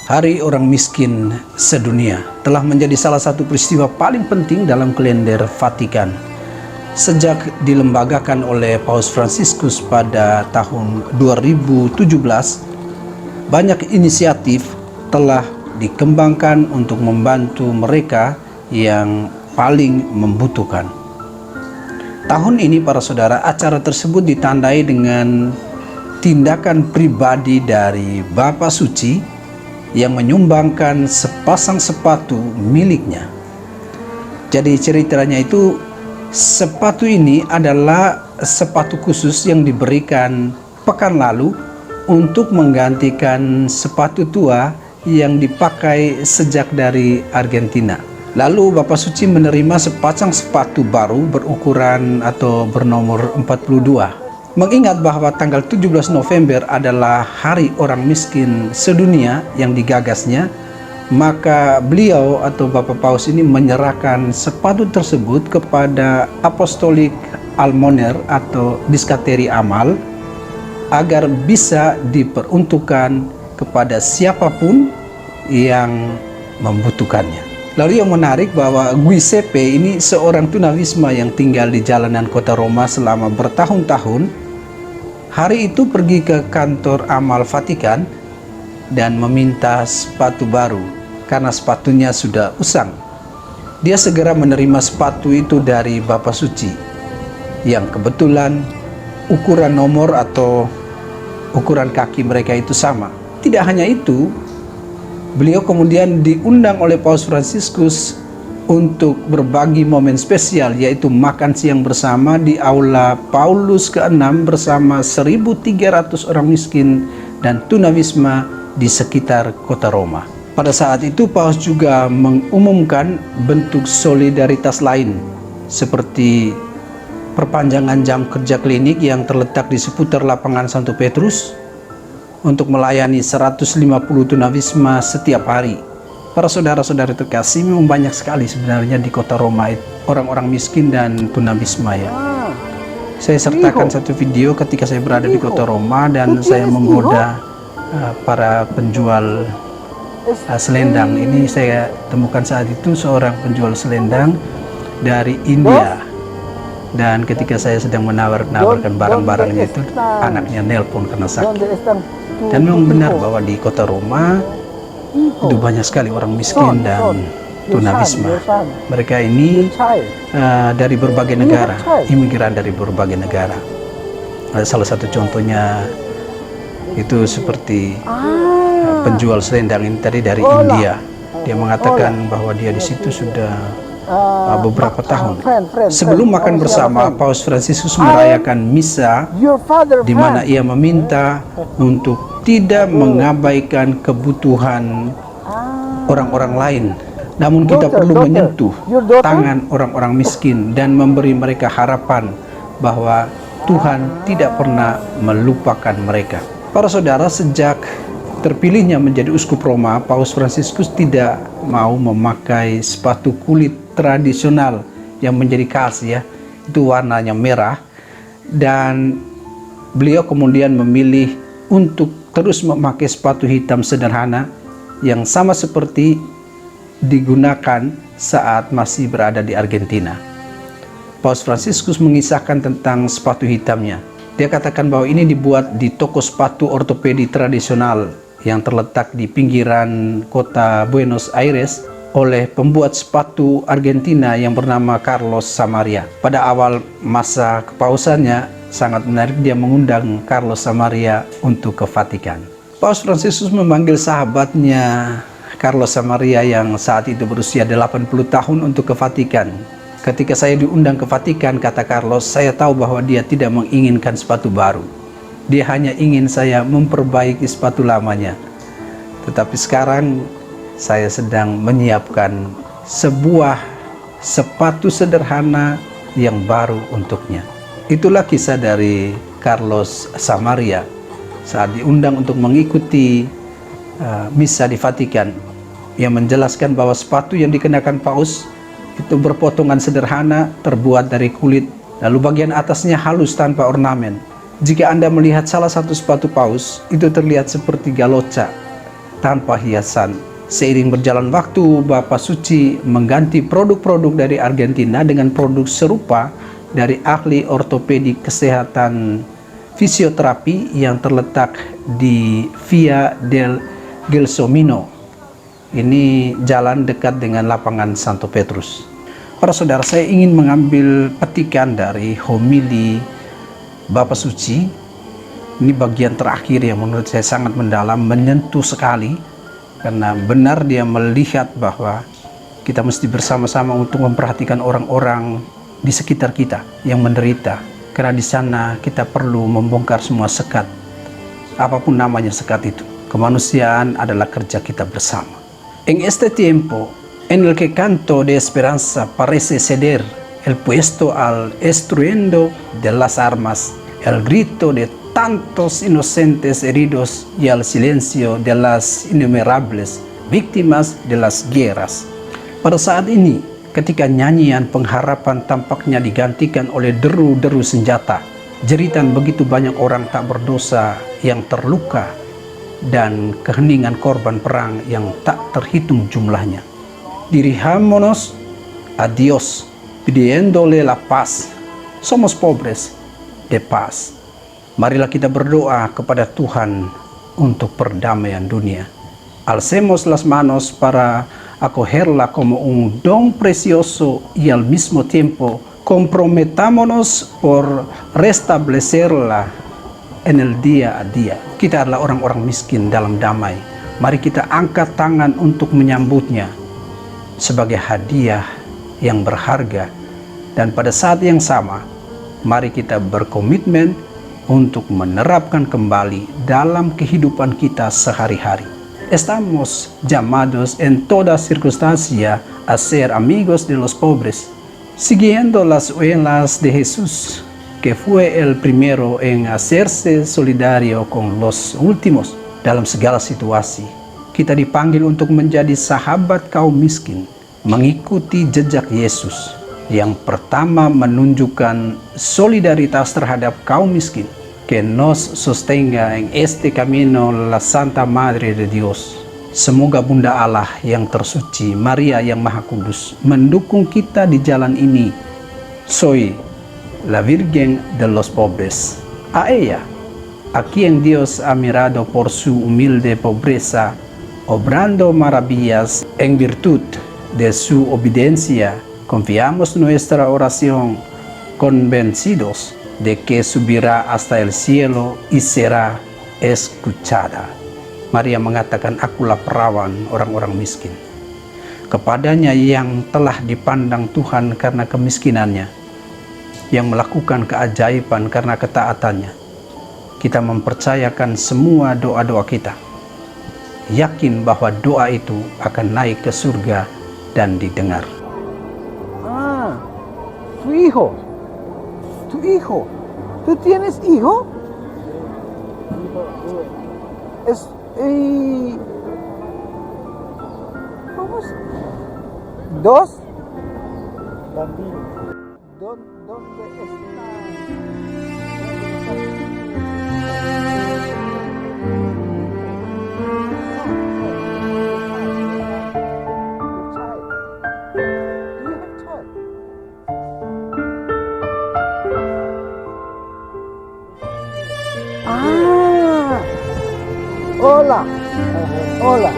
Hari Orang Miskin Sedunia telah menjadi salah satu peristiwa paling penting dalam kalender Vatikan. Sejak dilembagakan oleh Paus Fransiskus pada tahun 2017, banyak inisiatif telah dikembangkan untuk membantu mereka yang paling membutuhkan. Tahun ini, para saudara, acara tersebut ditandai dengan tindakan pribadi dari Bapak Suci yang menyumbangkan sepasang sepatu miliknya. Jadi ceritanya itu, sepatu ini adalah sepatu khusus yang diberikan pekan lalu untuk menggantikan sepatu tua yang dipakai sejak dari Argentina. Lalu Bapak Suci menerima sepasang sepatu baru berukuran atau bernomor 42. Mengingat bahwa tanggal 17 November adalah Hari Orang Miskin Sedunia yang digagasnya, maka beliau atau Bapak Paus ini menyerahkan sepatu tersebut kepada Apostolik Almoner atau Diskateri Amal agar bisa diperuntukkan kepada siapapun yang membutuhkannya. Lalu yang menarik bahwa Giuseppe ini seorang tunawisma yang tinggal di jalanan kota Roma selama bertahun-tahun. Hari itu pergi ke kantor amal Vatikan dan meminta sepatu baru karena sepatunya sudah usang. Dia segera menerima sepatu itu dari Bapak Suci yang kebetulan ukuran nomor atau ukuran kaki mereka itu sama. Tidak hanya itu, beliau kemudian diundang oleh Paus Fransiskus untuk berbagi momen spesial, yaitu makan siang bersama di Aula Paulus ke-6 bersama 1.300 orang miskin dan tunawisma di sekitar kota Roma. Pada saat itu Paus juga mengumumkan bentuk solidaritas lain, seperti perpanjangan jam kerja klinik yang terletak di seputar lapangan Santo Petrus untuk melayani 150 tunawisma setiap hari. Para saudara-saudara terkasih, memang banyak sekali sebenarnya di kota Roma orang-orang miskin dan tunawisma ya. Saya sertakan satu video ketika saya berada di kota Roma dan saya menggoda para penjual selendang. Ini saya temukan saat itu seorang penjual selendang dari India. Dan ketika saya sedang menawarkan barang-barangnya itu, anaknya nelpon karena sakit. Dan memang benar bahwa di kota Roma itu banyak sekali orang miskin dan tunawisma. Mereka ini dari berbagai negara, imigran dari berbagai negara. Salah satu contohnya itu seperti penjual selendang ini tadi dari India. Dia mengatakan bahwa dia di situ sudah beberapa tahun. Sebelum makan bersama, Paus Fransiskus merayakan misa di mana ia meminta untuk tidak mengabaikan kebutuhan orang-orang lain, namun kita perlu menyentuh tangan orang-orang miskin dan memberi mereka harapan bahwa Tuhan tidak pernah melupakan mereka. Para saudara, sejak terpilihnya menjadi uskup Roma, Paus Fransiskus tidak mau memakai sepatu kulit tradisional yang menjadi khas ya, itu warnanya merah, dan beliau kemudian memilih untuk terus memakai sepatu hitam sederhana yang sama seperti digunakan saat masih berada di Argentina. Paus Fransiskus mengisahkan tentang sepatu hitamnya. Dia katakan bahwa ini dibuat di toko sepatu ortopedi tradisional yang terletak di pinggiran kota Buenos Aires oleh pembuat sepatu Argentina yang bernama Carlos Samaria. Pada awal masa kepausannya, sangat menarik, dia mengundang Carlos Samaria untuk ke Vatikan. Paus Fransiskus memanggil sahabatnya Carlos Samaria yang saat itu berusia 80 tahun untuk ke Vatikan. Ketika saya diundang ke Vatikan, kata Carlos, saya tahu bahwa dia tidak menginginkan sepatu baru. Dia hanya ingin saya memperbaiki sepatu lamanya. Tetapi sekarang saya sedang menyiapkan sebuah sepatu sederhana yang baru untuknya. Itulah kisah dari Carlos Samaria saat diundang untuk mengikuti misa di Vatikan. Ia menjelaskan bahwa sepatu yang dikenakan Paus itu berpotongan sederhana, terbuat dari kulit, lalu bagian atasnya halus tanpa ornamen. Jika Anda melihat salah satu sepatu Paus, itu terlihat seperti galocha, tanpa hiasan. Seiring berjalan waktu, Bapak Suci mengganti produk-produk dari Argentina dengan produk serupa dari ahli ortopedik kesehatan fisioterapi yang terletak di Via del Gelsomino. Ini jalan dekat dengan lapangan Santo Petrus. Para saudara, saya ingin mengambil petikan dari homili Bapak Suci. Ini bagian terakhir yang menurut saya sangat mendalam, menyentuh sekali, karena benar dia melihat bahwa kita mesti bersama-sama untuk memperhatikan orang-orang di sekitar kita yang menderita, karena di sana kita perlu membongkar semua sekat, apapun namanya sekat itu. Kemanusiaan adalah kerja kita bersama. En este tiempo en el que canto de esperanza parece ceder el puesto al estruendo de las armas, el grito de tantos inocentes heridos y al silencio de las innumerables víctimas de las guerras. Pada saat ini, ketika nyanyian pengharapan tampaknya digantikan oleh deru-deru senjata, jeritan begitu banyak orang tak berdosa yang terluka, dan keheningan korban perang yang tak terhitung jumlahnya. Dirijámonos a Dios pidiéndole la paz. Somos pobres de paz. Marilah kita berdoa kepada Tuhan untuk perdamaian dunia. Alcemos las manos para acogerla como un don precioso y al mismo tiempo comprometámonos por restablecerla en el día a día. Kita adalah orang-orang miskin dalam damai. Mari kita angkat tangan untuk menyambutnya sebagai hadiah yang berharga. Dan pada saat yang sama, mari kita berkomitmen untuk menerapkan kembali dalam kehidupan kita sehari-hari. Estamos llamados en toda circunstancia a ser amigos de los pobres, siguiendo las huellas de Jesús, que fue el primero en hacerse solidario con los últimos. Dalam segala situasi, kita dipanggil untuk menjadi sahabat kaum miskin, mengikuti jejak Yesus yang pertama menunjukkan solidaritas terhadap kaum miskin. Que nos sostenga en este camino la Santa Madre de Dios. Semoga Bunda Allah yang tersuci, Maria yang Maha Kudus, mendukung kita di jalan ini. Soy la Virgen de los pobres. A ella, a quien Dios ha mirado por su humilde pobreza, obrando maravillas en virtud de su obediencia, confiamos nuestra oración, convencidos de que subirá hasta el cielo y será escuchada. Maria mengatakan, akulah perawan orang-orang miskin. Kepadanya yang telah dipandang Tuhan karena kemiskinannya, yang melakukan keajaiban karena ketaatannya, kita mempercayakan semua doa-doa kita, yakin bahwa doa itu akan naik ke surga dan didengar. Tu hijo, ¿tú tienes hijo? ¿Cómo es? ¿Dos? ¿Dónde está? Hola. Hola.